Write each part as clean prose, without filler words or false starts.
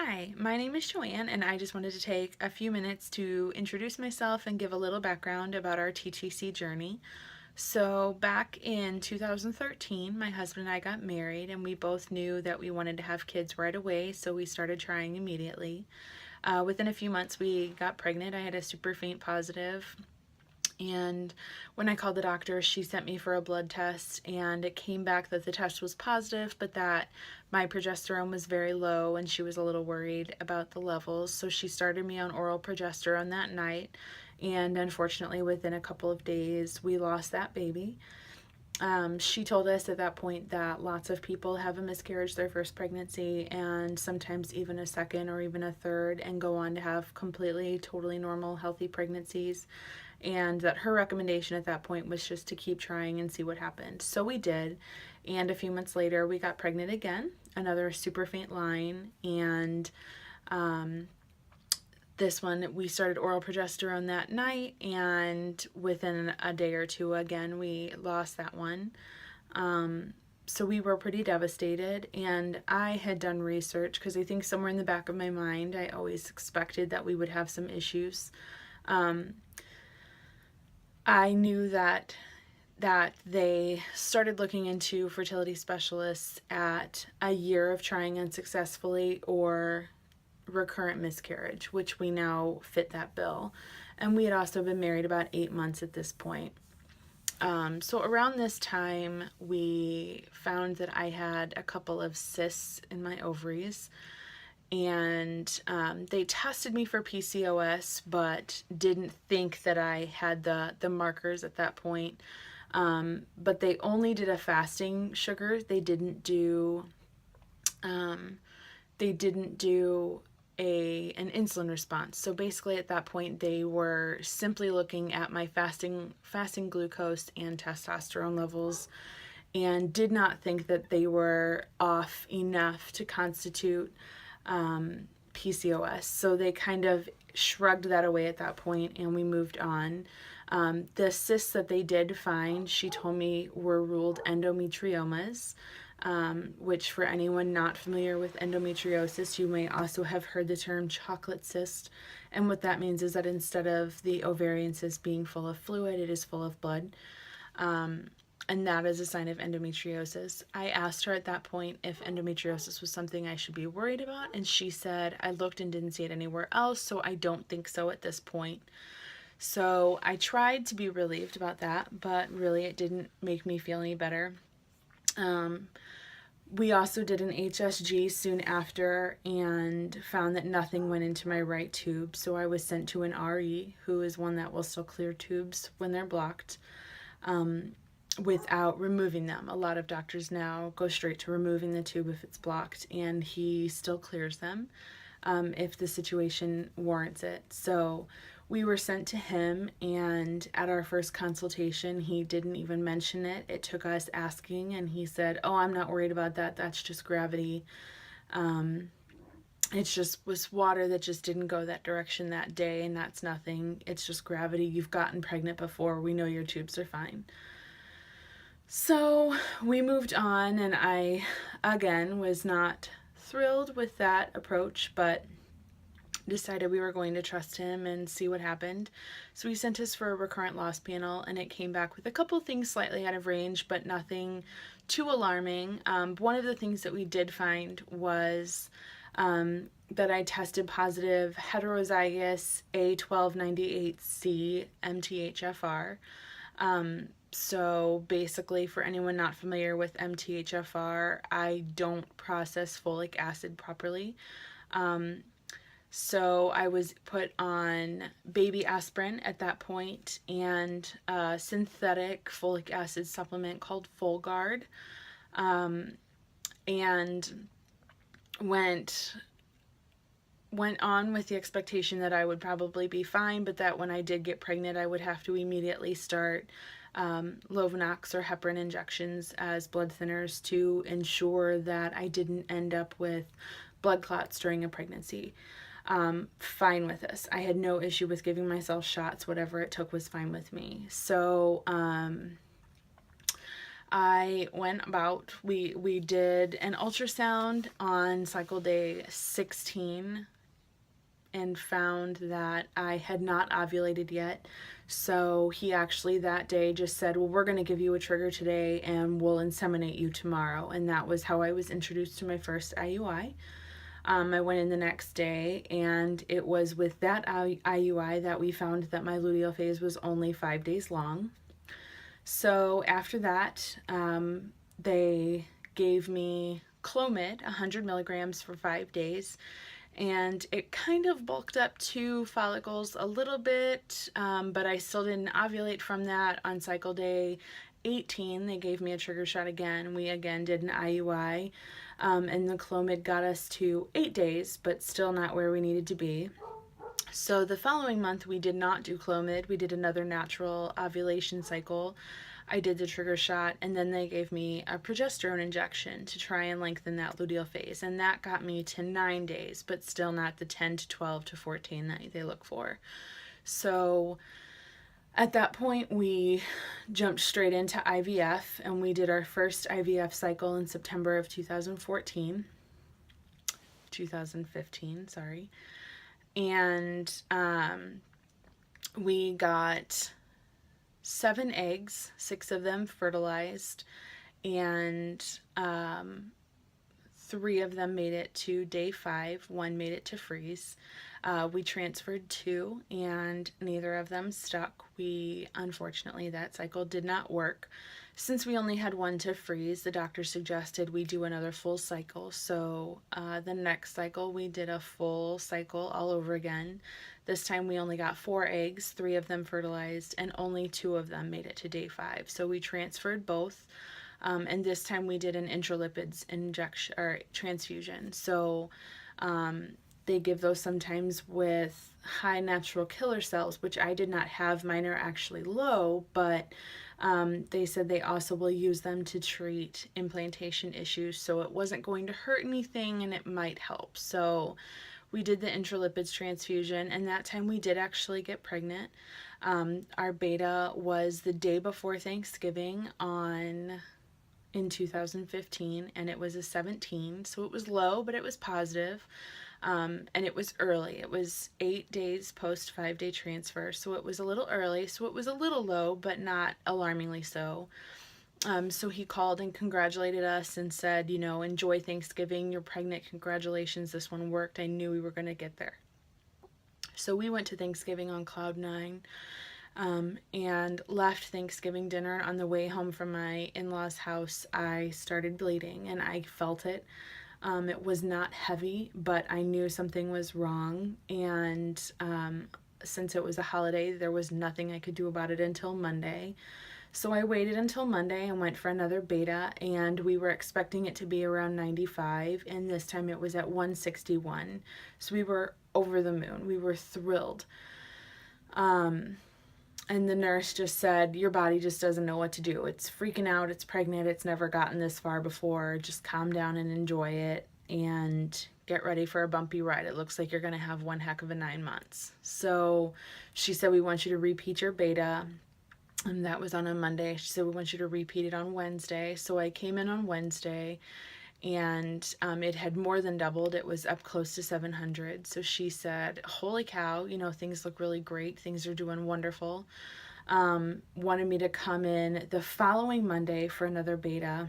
Hi, my name is Joanne, and I just wanted to take a few minutes to introduce myself and give a little background about our TTC journey. So, back in 2013, my husband and I got married, and we both knew that we wanted to have kids right away, so we started trying immediately. Within a few months, we got pregnant. I had a super faint positive, and when I called the doctor, she sent me for a blood test, and it came back that the test was positive, but that my progesterone was very low, and she was a little worried about the levels. So she started me on oral progesterone that night, and unfortunately, within a couple of days, we lost that baby. She told us at that point that lots of people have a miscarriage their first pregnancy, and sometimes even a second or even a third, and go on to have completely, totally normal, healthy pregnancies. And that her recommendation at that point was just to keep trying and see what happened. So we did, and a few months later, we got pregnant again, another super faint line, and this one we started oral progesterone that night, and within a day or two again we lost that one. So we were pretty devastated, and I had done research because I think somewhere in the back of my mind I always expected that we would have some issues. I knew that they started looking into fertility specialists at a year of trying unsuccessfully or recurrent miscarriage, which we now fit that bill. And we had also been married about 8 months at this point. So around this time, we found that I had a couple of cysts in my ovaries, and they tested me for PCOS, but didn't think that I had the markers at that point. But they only did a fasting sugar. They didn't do um, an insulin response. So basically at that point they were simply looking at my fasting glucose and testosterone levels, and did not think that they were off enough to constitute PCOS. So they kind of shrugged that away at that point, and we moved on. The cysts that they did find, she told me, were ruled endometriomas, which for anyone not familiar with endometriosis, you may also have heard the term chocolate cyst. And what that means is that instead of the ovarian cyst being full of fluid, it is full of blood. And that is a sign of endometriosis. I asked her at that point if endometriosis was something I should be worried about, and she said, I looked and didn't see it anywhere else, so I don't think so at this point. So I tried to be relieved about that, but really it didn't make me feel any better. We also did an HSG soon after and found that nothing went into my right tube, so I was sent to an RE, who is one that will still clear tubes when they're blocked, without removing them. A lot of doctors now go straight to removing the tube if it's blocked, and he still clears them if the situation warrants it. So we were sent to him, and at our first consultation, he didn't even mention it. It took us asking, and he said, oh, I'm not worried about that. That's just gravity. It just was water that just didn't go that direction that day, and that's nothing. It's just gravity. You've gotten pregnant before. We know your tubes are fine. So we moved on, and I, again, was not thrilled with that approach, but decided we were going to trust him and see what happened. So he sent us for a recurrent loss panel, and it came back with a couple things slightly out of range, but nothing too alarming. One of the things that we did find was that I tested positive heterozygous A1298C MTHFR. So basically, for anyone not familiar with MTHFR, I don't process folic acid properly. So I was put on baby aspirin at that point, and a synthetic folic acid supplement called Folgard, and went on with the expectation that I would probably be fine, but that when I did get pregnant, I would have to immediately start Lovenox or heparin injections as blood thinners to ensure that I didn't end up with blood clots during a pregnancy. Fine with this. I had no issue with giving myself shots. Whatever it took was fine with me. So I went about, we did an ultrasound on cycle day 16 and found that I had not ovulated yet. So he actually that day just said, well, we're going to give you a trigger today and we'll inseminate you tomorrow. And that was how I was introduced to my first IUI. I went in the next day, and it was with that IUI that we found that my luteal phase was only 5 days long. So after that, they gave me Clomid, 100 milligrams for 5 days, and it kind of bulked up 2 follicles a little bit, but I still didn't ovulate from that. On cycle day 18, they gave me a trigger shot again. We again did an IUI, and the Clomid got us to 8 days, but still not where we needed to be. So the following month, we did not do Clomid. We did another natural ovulation cycle. I did the trigger shot, and then they gave me a progesterone injection to try and lengthen that luteal phase, and that got me to 9 days, but still not the 10 to 12 to 14 that they look for. So at that point, we jumped straight into IVF, and we did our first IVF cycle in September of 2015, sorry. And we got 7 eggs, 6 of them fertilized, and 3 of them made it to day 5. 1 made it to freeze. We transferred 2, and neither of them stuck. Unfortunately, that cycle did not work. Since we only had 1 to freeze, the doctor suggested we do another full cycle. So the next cycle, we did a full cycle all over again. This time we only got 4 eggs, 3 of them fertilized, and only 2 of them made it to day 5. So we transferred both, and this time we did an intralipids injection or transfusion. So they give those sometimes with high natural killer cells, which I did not have. Mine are actually low, but they said they also will use them to treat implantation issues, so it wasn't going to hurt anything and it might help. So we did the intralipids transfusion, and that time we did actually get pregnant. Our beta was the day before Thanksgiving in 2015, and it was a 17, so it was low, but it was positive. And it was early. It was 8 days post 5-day transfer, so it was a little early, so it was a little low, but not alarmingly so. So he called and congratulated us and said, enjoy Thanksgiving, you're pregnant, congratulations, this one worked, I knew we were going to get there. So we went to Thanksgiving on cloud 9, and left Thanksgiving dinner. On the way home from my in-laws' house, I started bleeding, and I felt it. It was not heavy, but I knew something was wrong, and since it was a holiday, there was nothing I could do about it until Monday. So I waited until Monday and went for another beta, and we were expecting it to be around 95, and this time it was at 161. So we were over the moon. We were thrilled. And the nurse just said, your body just doesn't know what to do. It's freaking out. It's pregnant. It's never gotten this far before. Just calm down and enjoy it and get ready for a bumpy ride. It looks like you're going to have one heck of a 9 months. So she said, we want you to repeat your beta. And that was on a Monday. She said, we want you to repeat it on Wednesday. So I came in on Wednesday, and it had more than doubled. It was up close to 700. So she said, holy cow, things look really great. Things are doing wonderful. Wanted me to come in the following Monday for another beta.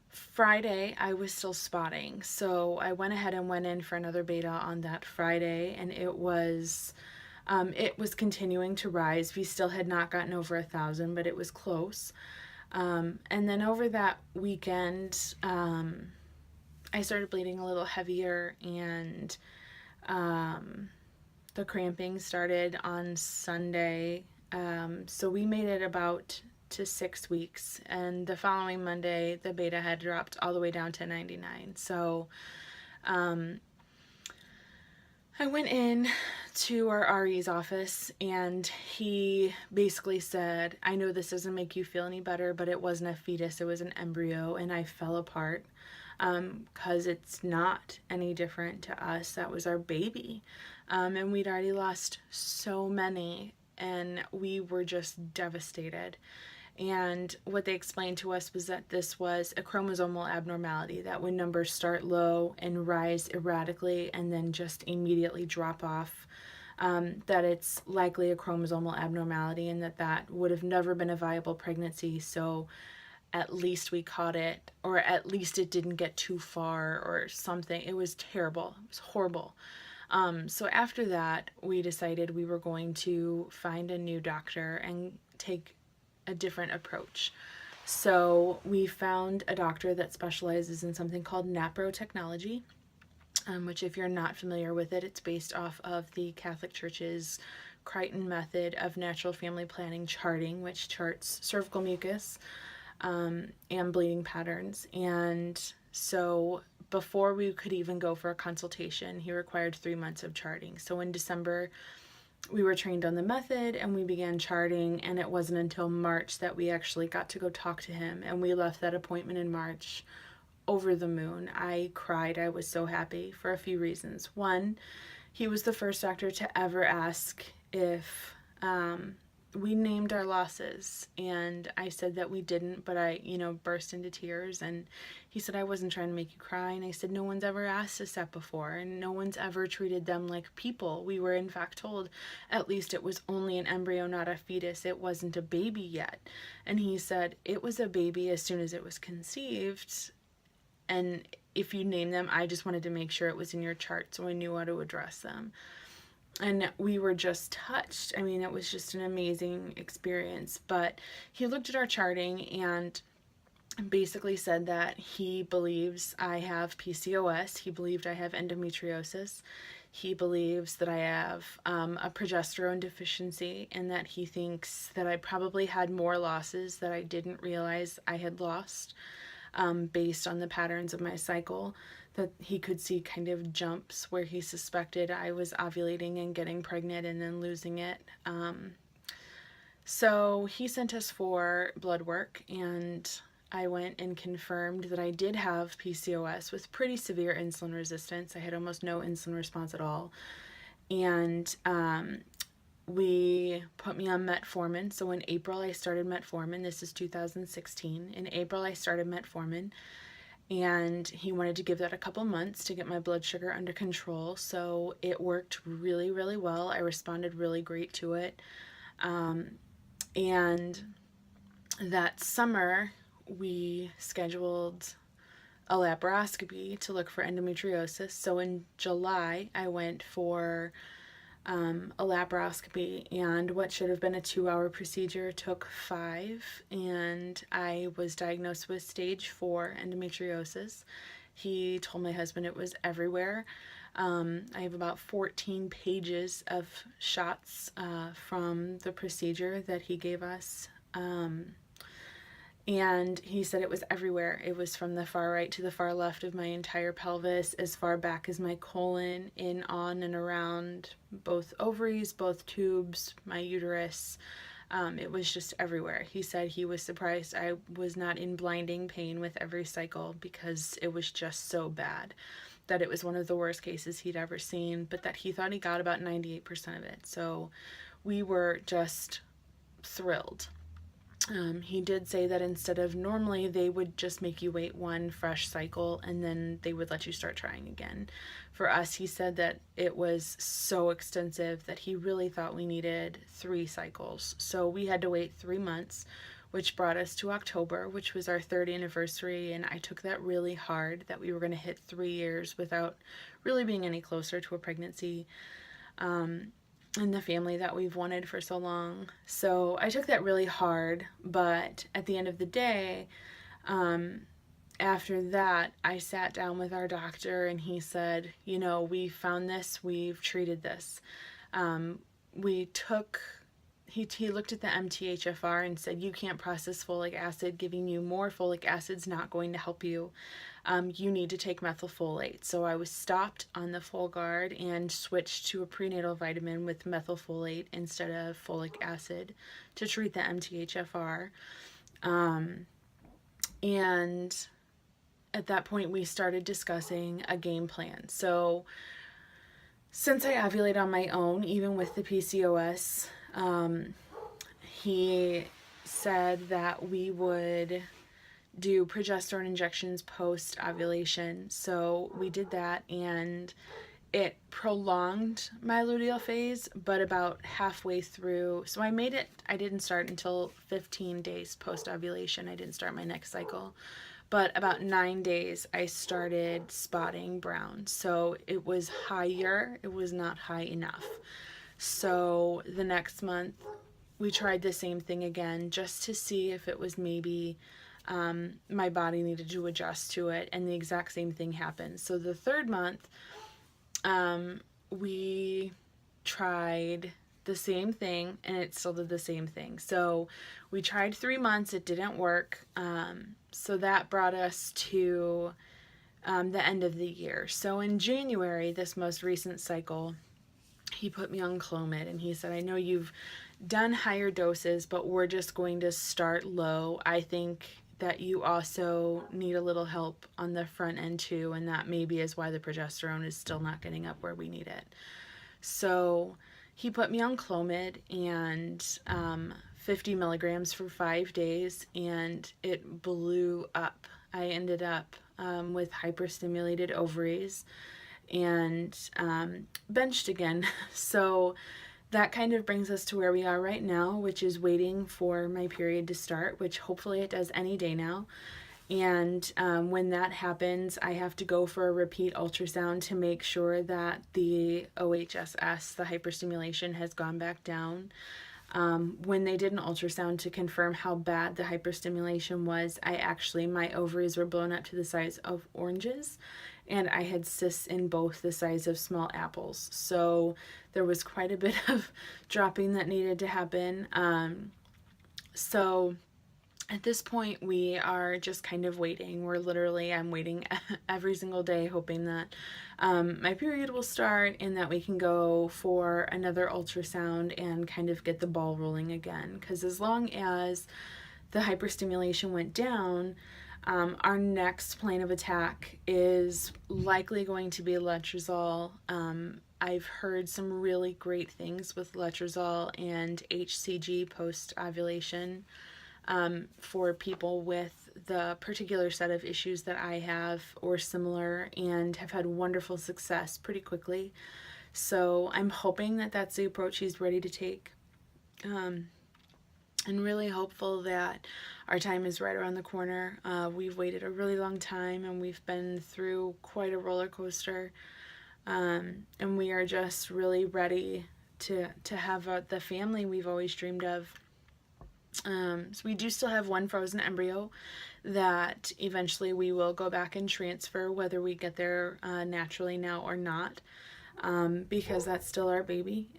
Friday, I was still spotting. So I went ahead and went in for another beta on that Friday, and it was continuing to rise. We still had not gotten over 1,000, but it was close. And then over that weekend, I started bleeding a little heavier, and the cramping started on Sunday. So we made it about to 6 weeks, and the following Monday, the beta had dropped all the way down to 99. So I went in to our RE's office, and he basically said, I know this doesn't make you feel any better, but it wasn't a fetus, it was an embryo, and I fell apart because it's not any different to us. That was our baby, and we'd already lost so many, and we were just devastated. And what they explained to us was that this was a chromosomal abnormality, that when numbers start low and rise erratically and then just immediately drop off, that it's likely a chromosomal abnormality, and that would have never been a viable pregnancy. So at least we caught it, or at least it didn't get too far or something. It was terrible. It was horrible. So after that, we decided we were going to find a new doctor and take a different approach. So we found a doctor that specializes in something called naprotechnology, which, if you're not familiar with it, it's based off of the Catholic Church's Crichton method of natural family planning charting, which charts cervical mucus and bleeding patterns. And so before we could even go for a consultation, he required 3 months of charting. So in December, we were trained on the method and we began charting, and it wasn't until March that we actually got to go talk to him, and we left that appointment in March over the moon. I cried. I was so happy for a few reasons. One, he was the first doctor to ever ask if we named our losses, and I said that we didn't, but I, burst into tears, and he said, I wasn't trying to make you cry. And I said, no one's ever asked us that before, and no one's ever treated them like people. We were in fact told at least it was only an embryo, not a fetus. It wasn't a baby yet. And he said, it was a baby as soon as it was conceived, and if you name them, I just wanted to make sure it was in your chart so I knew how to address them. And we were just touched. I mean, it was just an amazing experience. But he looked at our charting and basically said that he believes I have PCOS. He believed I have endometriosis. He believes that I have a progesterone deficiency, and that he thinks that I probably had more losses that I didn't realize I had lost, based on the patterns of my cycle. That he could see kind of jumps where he suspected I was ovulating and getting pregnant and then losing it. So he sent us for blood work, and I went and confirmed that I did have PCOS with pretty severe insulin resistance. I had almost no insulin response at all. And we put me on metformin. So in April, I started metformin. This is 2016. In April, I started metformin. And he wanted to give that a couple months to get my blood sugar under control. So it worked really, really well. I responded really great to it. And that summer, we scheduled a laparoscopy to look for endometriosis. So in July, I went for a laparoscopy, and what should have been a 2-hour procedure took 5, and I was diagnosed with stage 4 endometriosis. He told my husband it was everywhere. I have about 14 pages of shots from the procedure that he gave us. And he said it was everywhere. It was from the far right to the far left of my entire pelvis, as far back as my colon, in, on, and around both ovaries, both tubes, my uterus. It was just everywhere. He said he was surprised I was not in blinding pain with every cycle, because it was just so bad, that it was one of the worst cases he'd ever seen, but that he thought he got about 98% of it. So we were just thrilled. He did say that instead of normally they would just make you wait one fresh cycle and then they would let you start trying again. For us, he said that it was so extensive that he really thought we needed 3 cycles. So we had to wait 3 months, which brought us to October, which was our 3rd anniversary. And I took that really hard, that we were going to hit 3 years without really being any closer to a pregnancy. In the family that we've wanted for so long. So I took that really hard, but at the end of the day, after that, I sat down with our doctor and he said, we found this, we've treated this. He looked at the MTHFR and said, you can't process folic acid. Giving you more folic acid's not going to help you. You need to take methylfolate. So I was stopped on the Folgard and switched to a prenatal vitamin with methylfolate instead of folic acid to treat the MTHFR. And at that point, we started discussing a game plan. So since I ovulate on my own, even with the PCOS, he said that we would do progesterone injections post ovulation. So we did that, and it prolonged my luteal phase, but about halfway through. So I didn't start until 15 days post ovulation. I didn't start my next cycle. But about 9 days, I started spotting brown. So it was higher, it was not high enough. So the next month, we tried the same thing again just to see if it was maybe my body needed to adjust to it, and the exact same thing happened. So the third month, we tried the same thing, and it still did the same thing. So we tried 3 months, it didn't work. So that brought us to the end of the year. So in January, this most recent cycle, he put me on Clomid, and he said, I know you've done higher doses, but we're just going to start low. I think that you also need a little help on the front end too, and that maybe is why the progesterone is still not getting up where we need it. So he put me on Clomid, and 50 milligrams for 5 days, and it blew up. I ended up with hyperstimulated ovaries and benched again. So that kind of brings us to where we are right now, which is waiting for my period to start, which hopefully it does any day now. And when that happens, I have to go for a repeat ultrasound to make sure that the OHSS, the hyperstimulation, has gone back down. When they did an ultrasound to confirm how bad the hyperstimulation was, my ovaries were blown up to the size of oranges, and I had cysts in both the size of small apples. So there was quite a bit of dropping that needed to happen. So at this point, we are just kind of waiting. I'm waiting every single day, hoping that my period will start and that we can go for another ultrasound and kind of get the ball rolling again. Because as long as the hyperstimulation went down, our next plane of attack is likely going to be letrozole. I've heard some really great things with letrozole and HCG post-ovulation for people with the particular set of issues that I have or similar, and have had wonderful success pretty quickly. So I'm hoping that that's the approach he's ready to take. And really hopeful that our time is right around the corner. We've waited a really long time, and we've been through quite a roller coaster. And we are just really ready to have the family we've always dreamed of. So we do still have one frozen embryo that eventually we will go back and transfer, whether we get there naturally now or not. Because that's still our baby.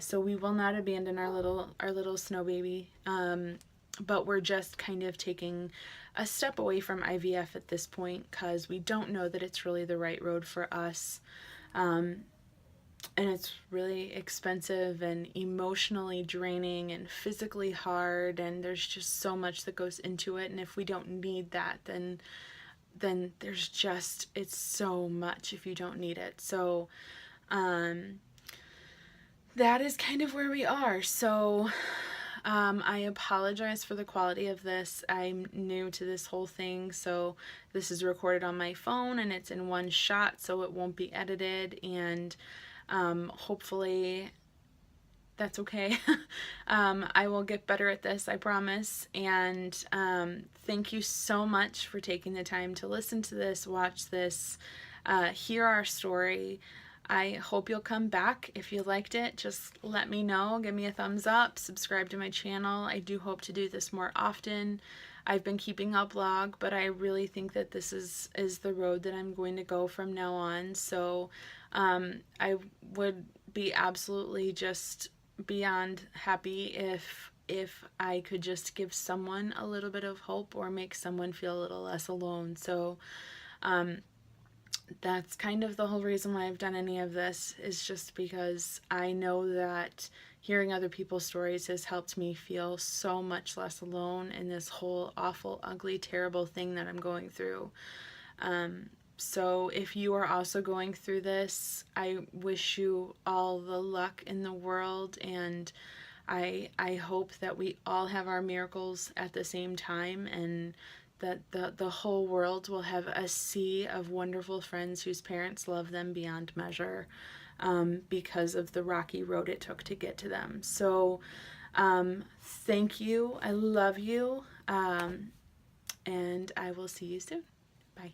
So we will not abandon our little snow baby. But we're just kind of taking a step away from IVF at this point because we don't know that it's really the right road for us. And it's really expensive and emotionally draining and physically hard, and there's just so much that goes into it. And if we don't need that, then there's just, it's so much if you don't need it. So that is kind of where we are. So I apologize for the quality of this. I'm new to this whole thing, so this is recorded on my phone and it's in one shot, so it won't be edited, and hopefully that's okay. I will get better at this, I promise. And thank you so much for taking the time to listen to this, watch this, hear our story. I hope you'll come back. If you liked it, just let me know. Give me a thumbs up. Subscribe to my channel. I do hope to do this more often. I've been keeping a blog, but I really think that this is the road that I'm going to go from now on. So I would be absolutely just beyond happy if I could just give someone a little bit of hope or make someone feel a little less alone. So that's kind of the whole reason why I've done any of this, is just because I know that hearing other people's stories has helped me feel so much less alone in this whole awful, ugly, terrible thing that I'm going through. So if you are also going through this, I wish you all the luck in the world, and I hope that we all have our miracles at the same time, and that the whole world will have a sea of wonderful friends whose parents love them beyond measure, because of the rocky road it took to get to them. So thank you. I love you. And I will see you soon. Bye.